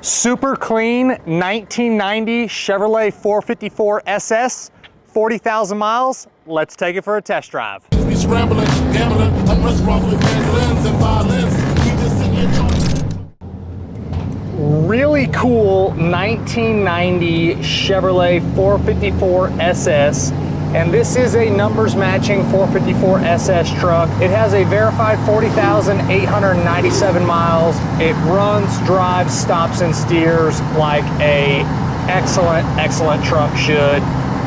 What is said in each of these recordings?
Super clean 1990 Chevrolet 454 SS, 40,000 miles. Let's take it for a test drive. Really cool 1990 Chevrolet 454 SS. And this is a numbers matching 454 SS truck. It has a verified 40,897 miles. It runs, drives, stops, and steers like a excellent truck should.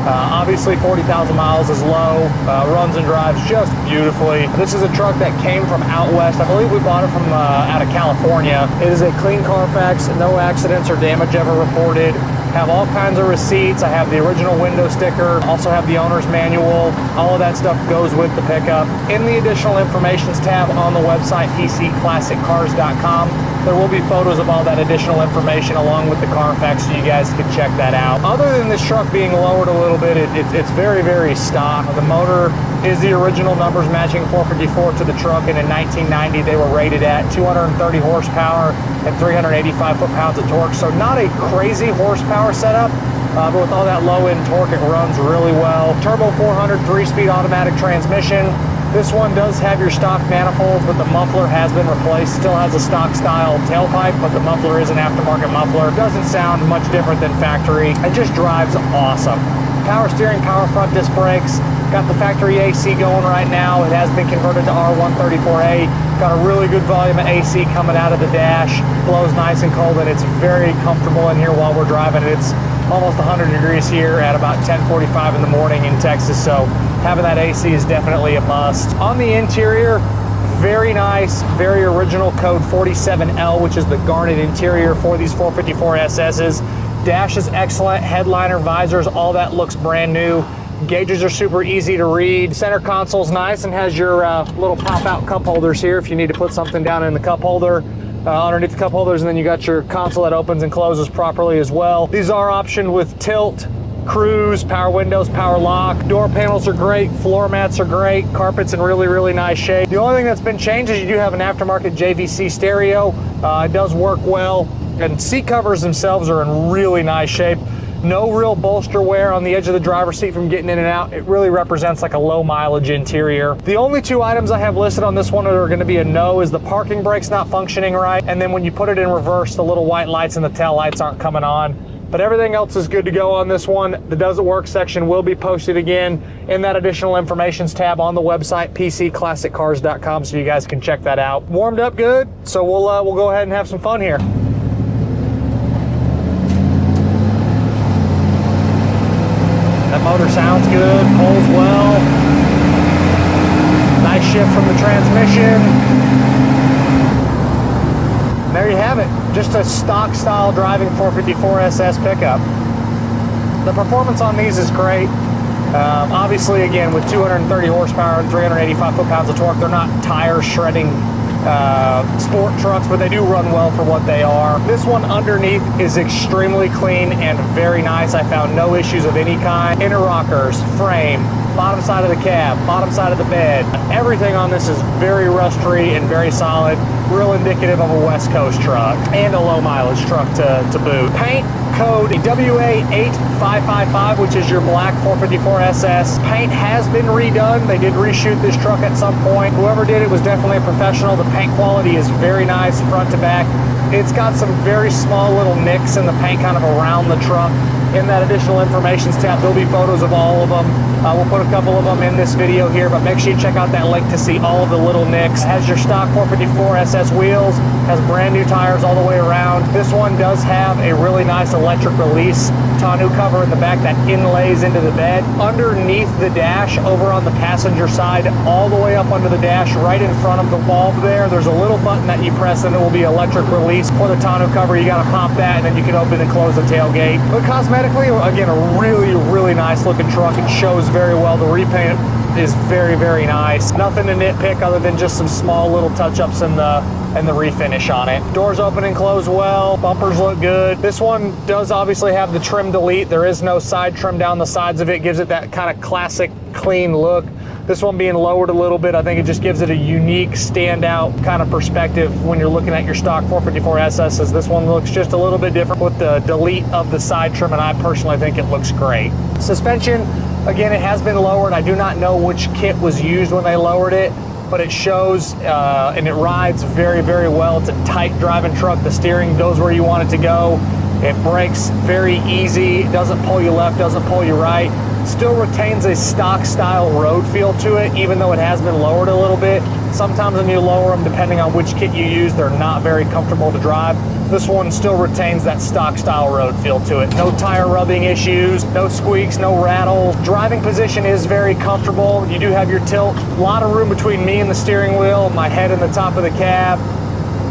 Obviously 40,000 miles is low, runs and drives just beautifully. This is a truck that came from out west. I believe we bought it from out of California. It is a clean Carfax, no accidents or damage ever reported. Have all kinds of receipts. I have the original window sticker, also have the owner's manual. All of that stuff goes with the pickup. In the additional informations tab on the website, pcclassiccars.com, there will be photos of all that additional information along with the Carfax, so you guys can check that out. Other than this truck being lowered a little bit, it's very stock. The motor is the original numbers matching 454 to the truck, and in 1990 they were rated at 230 horsepower and 385 foot-pounds of torque, so not a crazy horsepower setup, but with all that low-end torque, it runs really well. Turbo 400 3-speed automatic transmission. This one does have your stock manifolds, but the muffler has been replaced. Still has a stock style tailpipe, but the muffler is an aftermarket muffler. Doesn't sound much different than factory. It just drives awesome. Power steering, power front disc brakes. Got the factory AC going right now. It has been converted to R134A. Got a really good volume of AC coming out of the dash. Blows nice and cold, and it's very comfortable in here while we're driving. It's almost 100 degrees here at about 10:45 in the morning in Texas, so having that AC is definitely a must. On the interior, very nice, very original code 47L, which is the garnet interior for these 454 SSs. Dash is excellent, headliner, visors, all that looks brand new. Gauges are super easy to read. Center console's nice and has your little pop-out cup holders here if you need to put something down in the cup holder. Underneath the cup holders, and then you got your console that opens and closes properly as well. These are optioned with tilt, cruise, power windows, power lock. Door panels are great, floor mats are great, carpet's in really nice shape. The only thing that's been changed is you do have an aftermarket JVC stereo. It does work well, and seat covers themselves are in really nice shape. No real bolster wear on the edge of the driver's seat from getting in and out. It really represents like a low mileage interior. The only two items I have listed on this one that are going to be a no is the parking brake's not functioning right, and then when you put it in reverse, the little white lights and the tail lights aren't coming on. But everything else is good to go on this one. The Does It Work section will be posted again in that additional informations tab on the website, pcclassiccars.com, so you guys can check that out. Warmed up good, so we'll go ahead and have some fun here. That motor sounds good, pulls well. Nice shift from the transmission. There you have it, just a stock style driving 454 SS pickup. The performance on these is great. Obviously, again, with 230 horsepower and 385 foot-pounds of torque, they're not tire shredding sport trucks, but they do run well for what they are. This one underneath is extremely clean and very nice. I found no issues of any kind. Inner rockers, frame, bottom side of the cab, bottom side of the bed. Everything on this is very rust-free and very solid. Real indicative of a West Coast truck and a low mileage truck to boot. Paint code WA8555, which is your black 454 SS. Paint has been redone. They did reshoot this truck at some point. Whoever did it was definitely a professional. The paint quality is very nice front to back. It's got some very small little nicks in the paint kind of around the truck. In that additional informations tab, there'll be photos of all of them. We'll put a couple of them in this video here, but make sure you check out that link to see all of the little nicks. Has your stock 454 SS wheels, has brand new tires all the way around. This one does have a really nice electric release tonneau cover in the back that inlays into the bed. Underneath the dash, over on the passenger side, all the way up under the dash, right in front of the bulb there's a little button that you press and it will be electric release for the tonneau cover. You gotta pop that and then you can open and close the tailgate. But cosmetically, again, a really nice looking truck. It shows very well. The repaint is very nice. Nothing to nitpick other than just some small little touch-ups in the refinish on it. Doors open and close well. Bumpers look good. This one does obviously have the trim delete. There is no side trim down the sides of it. Gives it that kind of classic clean look. This one being lowered a little bit, I think it just gives it a unique, standout kind of perspective when you're looking at your stock 454 SSs. This one looks just a little bit different with the delete of the side trim, and I personally think it looks great. Suspension, again, it has been lowered. I do not know which kit was used when they lowered it, but it shows and it rides very, very well. It's a tight driving truck. The steering goes where you want it to go. It brakes very easy. It doesn't pull you left, doesn't pull you right. Still retains a stock style road feel to it, even though it has been lowered a little bit. Sometimes when you lower them, depending on which kit you use, they're not very comfortable to drive. This one still retains that stock style road feel to it. No tire rubbing issues, no squeaks, no rattles. Driving position is very comfortable. You do have your tilt. A lot of room between me and the steering wheel, my head in the top of the cab.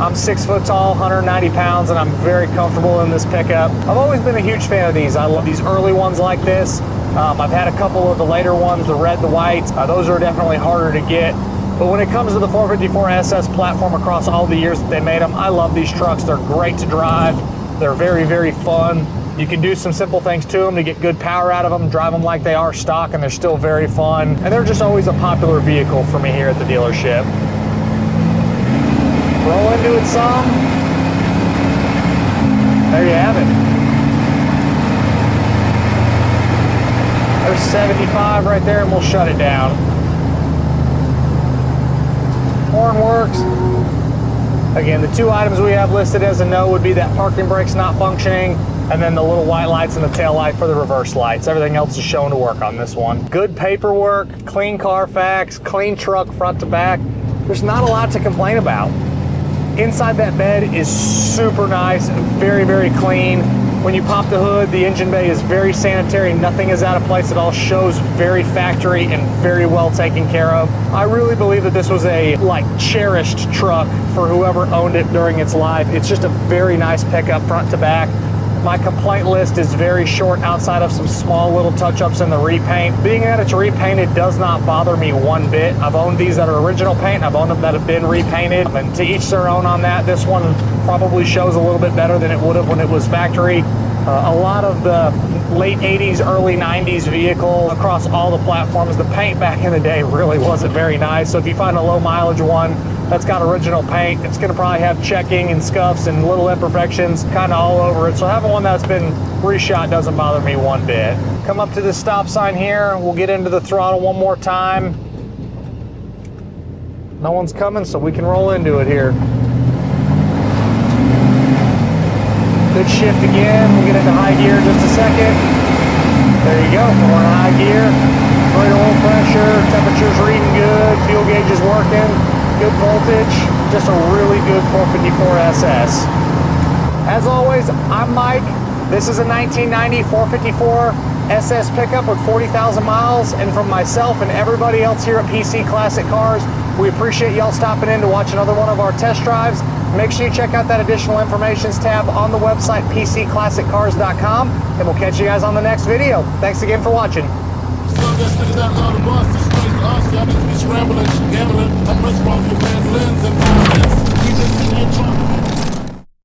I'm 6 foot tall, 190 pounds, and I'm very comfortable in this pickup. I've always been a huge fan of these. I love these early ones like this. I've had a couple of the later ones, the red, the whites. Those are definitely harder to get. But when it comes to the 454 SS platform across all the years that they made them, I love these trucks. They're great to drive. They're very, very fun. You can do some simple things to them to get good power out of them, drive them like they are stock, and they're still very fun. And they're just always a popular vehicle for me here at the dealership. Roll into it some. There you have it. There's 75 right there, and we'll shut it down. Horn works. Again, the two items we have listed as a no would be that parking brake's not functioning, and then the little white lights and the tail light for the reverse lights. Everything else is shown to work on this one. Good paperwork, clean Carfax, clean truck front to back. There's not a lot to complain about. Inside that bed is super nice, very, very clean. When you pop the hood, the engine bay is very sanitary. Nothing is out of place. It all shows very factory and very well taken care of. I really believe that this was a cherished truck for whoever owned it during its life. It's just a very nice pickup front to back. My complaint list is very short outside of some small little touch-ups in the repaint. Being that it's repainted does not bother me one bit. I've owned these that are original paint. I've owned them that have been repainted. And to each their own on that. This one probably shows a little bit better than it would have when it was factory. A lot of the late 80s, early 90s vehicle across all the platforms, the paint back in the day really wasn't very nice. So if you find a low mileage one that's got original paint, it's gonna probably have checking and scuffs and little imperfections kind of all over it. So having one that's been reshot doesn't bother me one bit. Come up to the stop sign here. We'll get into the throttle one more time. No one's coming, so we can roll into it here. Good shift again. We'll get into high gear in just a second. There you go. We're in high gear. Great oil pressure. Temperature's reading good. Fuel gauge is working. Good voltage. Just a really good 454 SS. As always, I'm Mike. This is a 1990 454 SS pickup with 40,000 miles. And from myself and everybody else here at PC Classic Cars, we appreciate y'all stopping in to watch another one of our test drives. Make sure you check out that additional information tab on the website, PCClassicCars.com, and we'll catch you guys on the next video. Thanks again for watching. Gambling, I'm rich, wrong, your man's lens and violence. We just in your trunk.